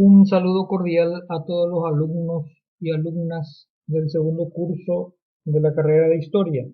Un saludo cordial a todos los alumnos y alumnas del segundo curso de la carrera de Historia.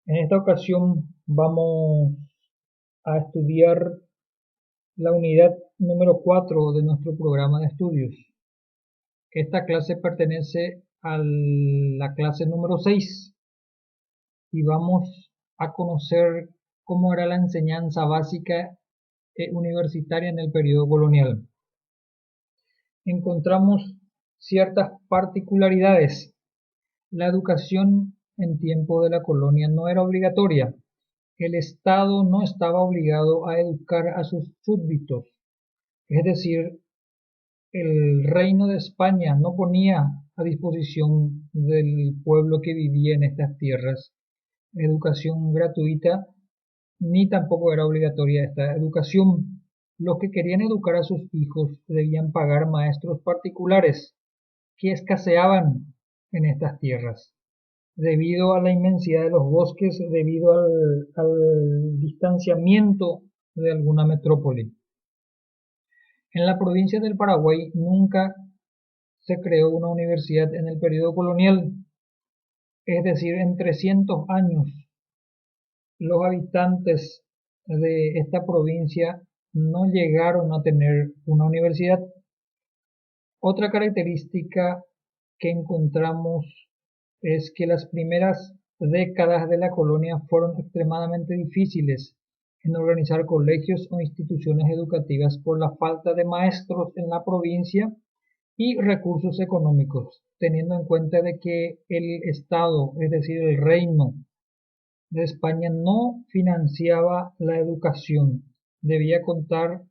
En esta ocasión vamos a estudiar la unidad número 4 de nuestro programa de estudios. Esta clase pertenece a la clase número 6 y vamos a conocer cómo era la enseñanza básica universitaria en el periodo colonial. Encontramos ciertas particularidades. La educación en tiempo de la colonia no era obligatoria. El Estado no estaba obligado a educar a sus súbditos. Es decir, el Reino de España no ponía a disposición del pueblo que vivía en estas tierras educación gratuita, ni tampoco era obligatoria esta educación. Los que querían educar a sus hijos debían pagar maestros particulares que escaseaban en estas tierras debido a la inmensidad de los bosques, debido al distanciamiento de alguna metrópoli. En la provincia del Paraguay nunca se creó una universidad en el periodo colonial, es decir, en 300 años los habitantes de esta provincia no llegaron a tener una universidad. Otra característica que encontramos es que las primeras décadas de la colonia fueron extremadamente difíciles en organizar colegios o instituciones educativas por la falta de maestros en la provincia y recursos económicos, teniendo en cuenta de que el Estado, es decir, el Reino de España, no financiaba la educación, debía contar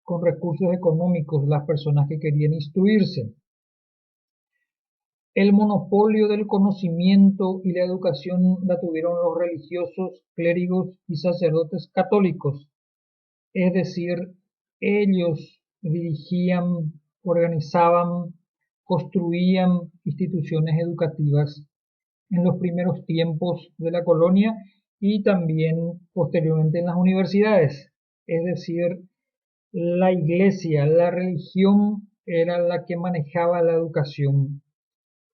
con recursos económicos las personas que querían instruirse. El monopolio del conocimiento y la educación la tuvieron los religiosos, clérigos y sacerdotes católicos, es decir, ellos dirigían, organizaban, construían instituciones educativas en los primeros tiempos de la colonia y también posteriormente en las universidades, es decir, la iglesia, la religión era la que manejaba la educación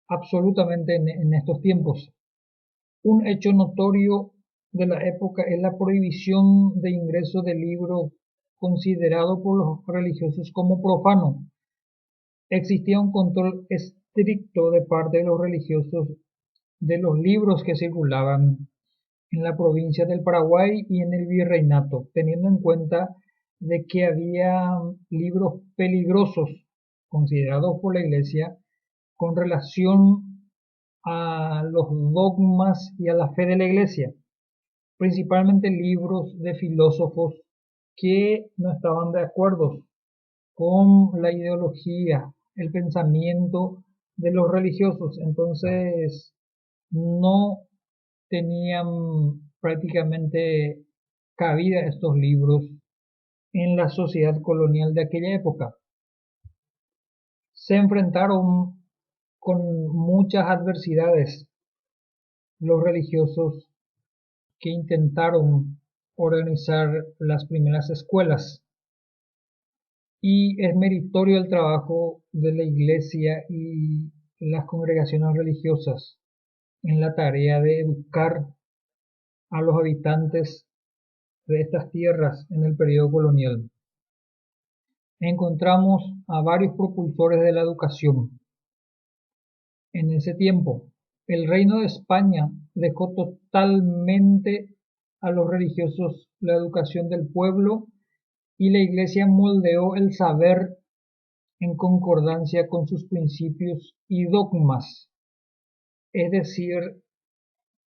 absolutamente en estos tiempos. Un hecho notorio de la época es la prohibición de ingreso de libros considerado por los religiosos como profano. Existía un control estricto de parte de los religiosos de los libros que circulaban en la provincia del Paraguay y en el virreinato, teniendo en cuenta de que había libros peligrosos considerados por la iglesia con relación a los dogmas y a la fe de la iglesia, principalmente libros de filósofos que no estaban de acuerdo con la ideología, el pensamiento de los religiosos, entonces no tenían prácticamente cabida estos libros en la sociedad colonial de aquella época. Se enfrentaron con muchas adversidades los religiosos que intentaron organizar las primeras escuelas, y es meritorio el trabajo de la iglesia y las congregaciones religiosas en la tarea de educar a los habitantes de estas tierras en el periodo colonial. Encontramos a varios propulsores de la educación. En ese tiempo, el Reino de España dejó totalmente a los religiosos la educación del pueblo y la Iglesia moldeó el saber en concordancia con sus principios y dogmas. Es decir,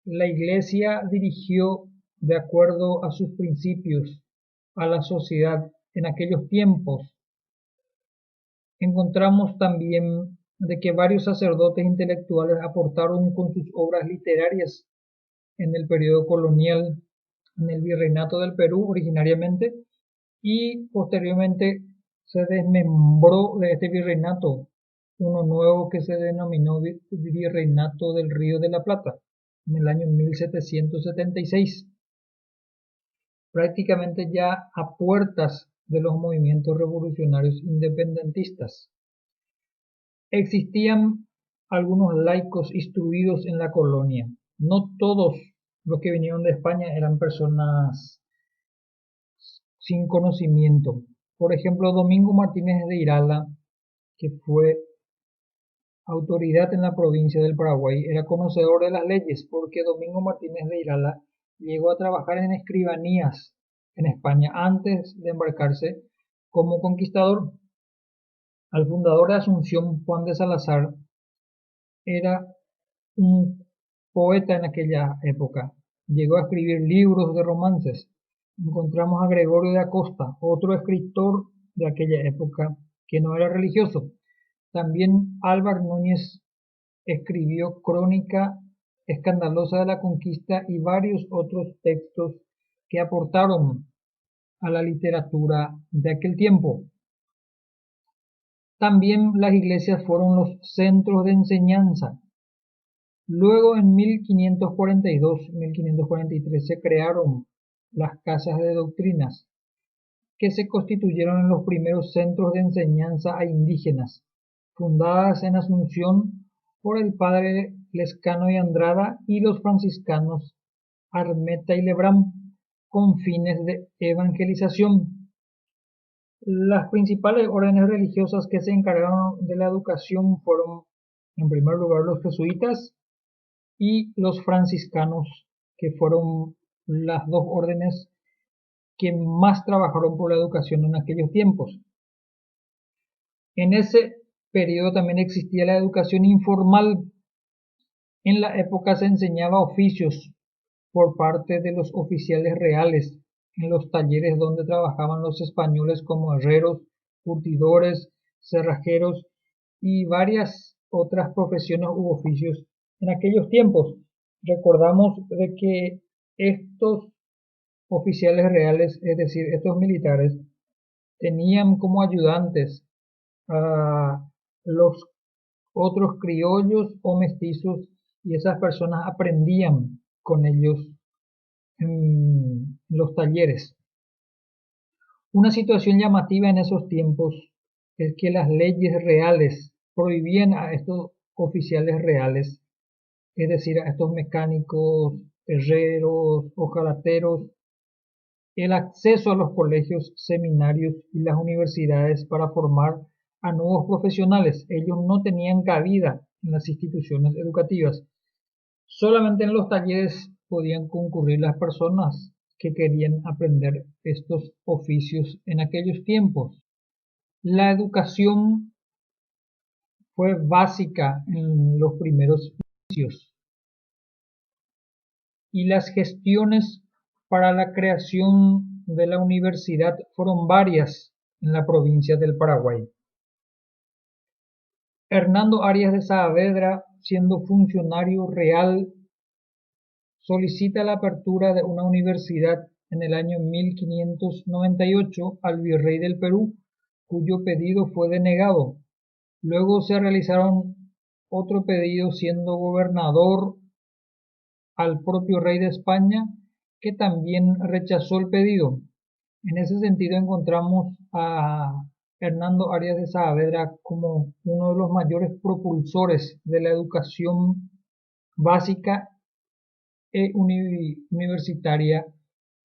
la Iglesia dirigió de acuerdo a sus principios a la sociedad en aquellos tiempos. Encontramos también de que varios sacerdotes intelectuales aportaron con sus obras literarias en el periodo colonial, en el virreinato del Perú originariamente, y posteriormente se desmembró de este virreinato uno nuevo que se denominó Virreinato del Río de la Plata en el año 1776, prácticamente ya a puertas de los movimientos revolucionarios independentistas. Existían algunos laicos instruidos en la colonia. No todos los que vinieron de España eran personas sin conocimiento. Por ejemplo, Domingo Martínez de Irala, que fue autoridad en la provincia del Paraguay, era conocedor de las leyes porque Domingo Martínez de Irala llegó a trabajar en escribanías en España antes de embarcarse como conquistador. Al fundador de Asunción, Juan de Salazar, era un poeta en aquella época. Llegó a escribir libros de romances. Encontramos a Gregorio de Acosta, otro escritor de aquella época que no era religioso. También Álvar Núñez escribió Crónica escandalosa de la conquista y varios otros textos que aportaron a la literatura de aquel tiempo. También las iglesias fueron los centros de enseñanza. Luego en 1542-1543 se crearon las casas de doctrinas, que se constituyeron en los primeros centros de enseñanza a indígenas, fundadas en Asunción por el padre Lescano y Andrada y los franciscanos Armeta y Lebrán, con fines de evangelización. Las principales órdenes religiosas que se encargaron de la educación fueron, en primer lugar, los jesuitas y los franciscanos, que fueron las dos órdenes que más trabajaron por la educación en aquellos tiempos. En ese periodo también existía la educación informal. En la época se enseñaba oficios por parte de los oficiales reales en los talleres donde trabajaban los españoles como herreros, curtidores, cerrajeros y varias otras profesiones u oficios en aquellos tiempos. Recordamos de que estos oficiales reales, es decir, estos militares, tenían como ayudantes a los otros criollos o mestizos y esas personas aprendían con ellos en los talleres. Una situación llamativa en esos tiempos es que las leyes reales prohibían a estos oficiales reales, es decir, a estos mecánicos, herreros, hojalateros, el acceso a los colegios, seminarios y las universidades para formar a nuevos profesionales. Ellos no tenían cabida en las instituciones educativas. Solamente en los talleres podían concurrir las personas que querían aprender estos oficios en aquellos tiempos. La educación fue básica en los primeros inicios y las gestiones para la creación de la universidad fueron varias en la provincia del Paraguay. Hernando Arias de Saavedra, siendo funcionario real, solicita la apertura de una universidad en el año 1598 al virrey del Perú, cuyo pedido fue denegado. Luego se realizaron otro pedido siendo gobernador al propio rey de España, que también rechazó el pedido. En ese sentido encontramos a Hernando Arias de Saavedra como uno de los mayores propulsores de la educación básica e universitaria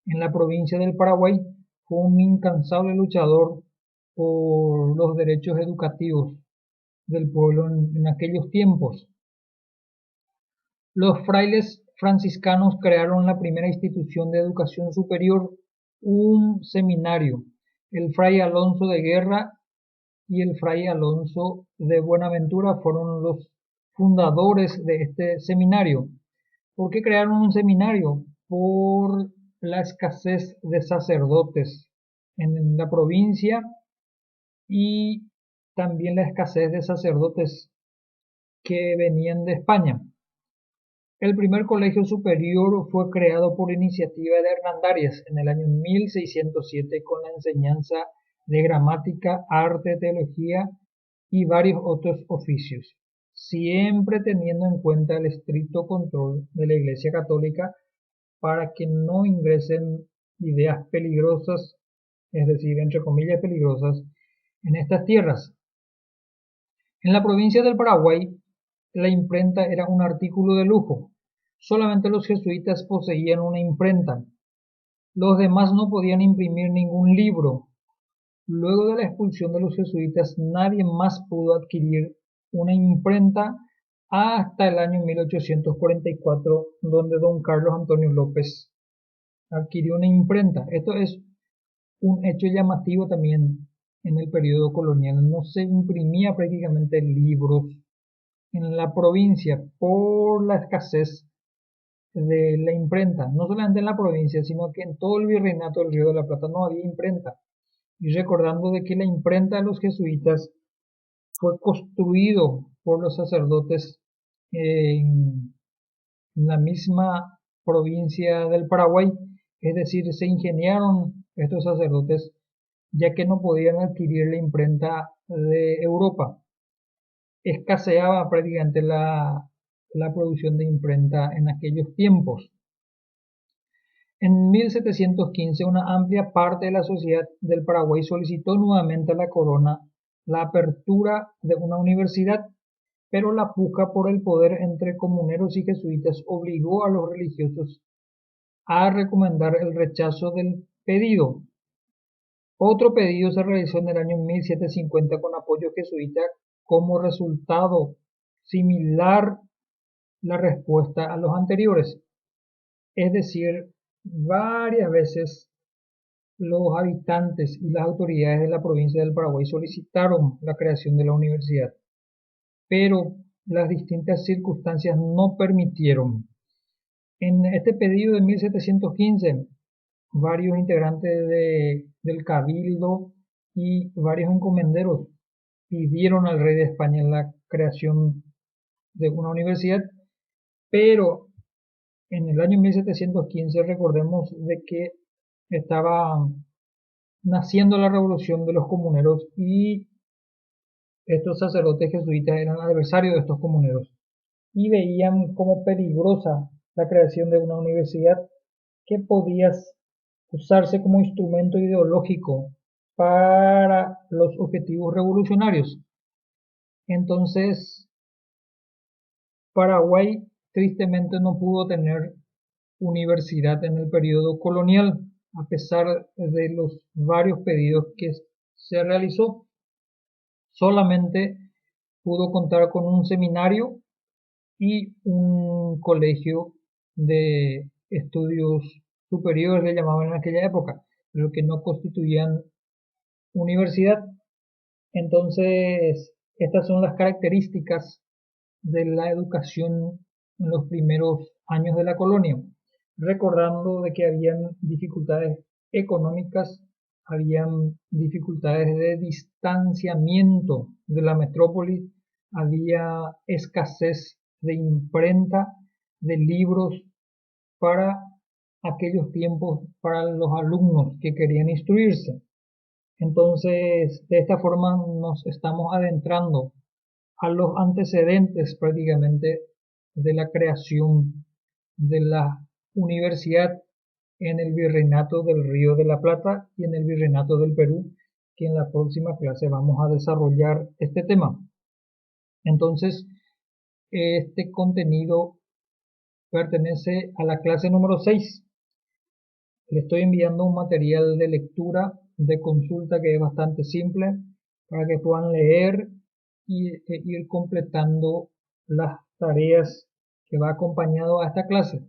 en la provincia del Paraguay. Fue un incansable luchador por los derechos educativos del pueblo en aquellos tiempos. Los frailes franciscanos crearon la primera institución de educación superior, un seminario. El fray Alonso de Guerra y el fray Alonso de Buenaventura fueron los fundadores de este seminario. ¿Por qué crearon un seminario? Por la escasez de sacerdotes en la provincia y también la escasez de sacerdotes que venían de España. El primer colegio superior fue creado por iniciativa de Hernandarias en el año 1607 con la enseñanza de gramática, arte, teología y varios otros oficios, siempre teniendo en cuenta el estricto control de la Iglesia Católica para que no ingresen ideas peligrosas es decir, entre comillas peligrosas, en estas tierras. En la provincia del Paraguay, la imprenta era un artículo de lujo. Solamente los jesuitas poseían una imprenta. Los demás no podían imprimir ningún libro. Luego de la expulsión de los jesuitas, nadie más pudo adquirir una imprenta hasta el año 1844, donde don Carlos Antonio López adquirió una imprenta. Esto es un hecho llamativo también en el periodo colonial. No se imprimía prácticamente libros en la provincia por la escasez de la imprenta. No solamente en la provincia, sino que en todo el virreinato del Río de la Plata no había imprenta. Y recordando de que la imprenta de los jesuitas fue construido por los sacerdotes en la misma provincia del Paraguay, es decir, se ingeniaron estos sacerdotes ya que no podían adquirir la imprenta de Europa. Escaseaba prácticamente la producción de imprenta en aquellos tiempos. En 1715, una amplia parte de la sociedad del Paraguay solicitó nuevamente a la corona la apertura de una universidad, pero la puja por el poder entre comuneros y jesuitas obligó a los religiosos a recomendar el rechazo del pedido. Otro pedido se realizó en el año 1750 con apoyo jesuita, como resultado similar la respuesta a los anteriores. Es decir, varias veces los habitantes y las autoridades de la provincia del Paraguay solicitaron la creación de la universidad, pero las distintas circunstancias no permitieron. En este pedido de 1715, varios integrantes del Cabildo y varios encomenderos pidieron al rey de España la creación de una universidad, pero en el año 1715 recordemos de que estaba naciendo la revolución de los comuneros y estos sacerdotes jesuitas eran adversarios de estos comuneros y veían como peligrosa la creación de una universidad que podía usarse como instrumento ideológico para los objetivos revolucionarios. Entonces, Paraguay tristemente no pudo tener universidad en el periodo colonial, a pesar de los varios pedidos que se realizó. Solamente pudo contar con un seminario y un colegio de estudios superiores, le llamaban en aquella época, pero que no constituían universidad. Entonces, estas son las características de la educación en los primeros años de la colonia, recordando de que habían dificultades económicas, habían dificultades de distanciamiento de la metrópoli, había escasez de imprenta, de libros para aquellos tiempos para los alumnos que querían instruirse. Entonces, de esta forma nos estamos adentrando a los antecedentes prácticamente de la creación de la universidad en el Virreinato del Río de la Plata y en el Virreinato del Perú, que en la próxima clase vamos a desarrollar este tema. Entonces, este contenido pertenece a la clase número 6. Le estoy enviando un material de lectura, de consulta que es bastante simple para que puedan leer e ir completando las tareas que va acompañado a esta clase.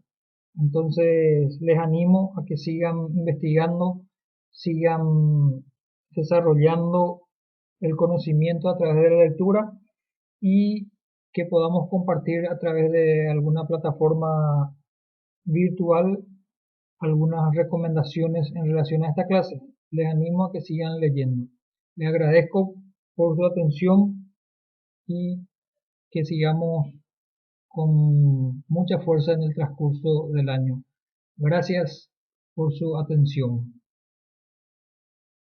Entonces les animo a que sigan investigando, sigan desarrollando el conocimiento a través de la lectura y que podamos compartir a través de alguna plataforma virtual algunas recomendaciones en relación a esta clase. Les animo a que sigan leyendo. Les agradezco por su atención y que sigamos con mucha fuerza en el transcurso del año. Gracias por su atención.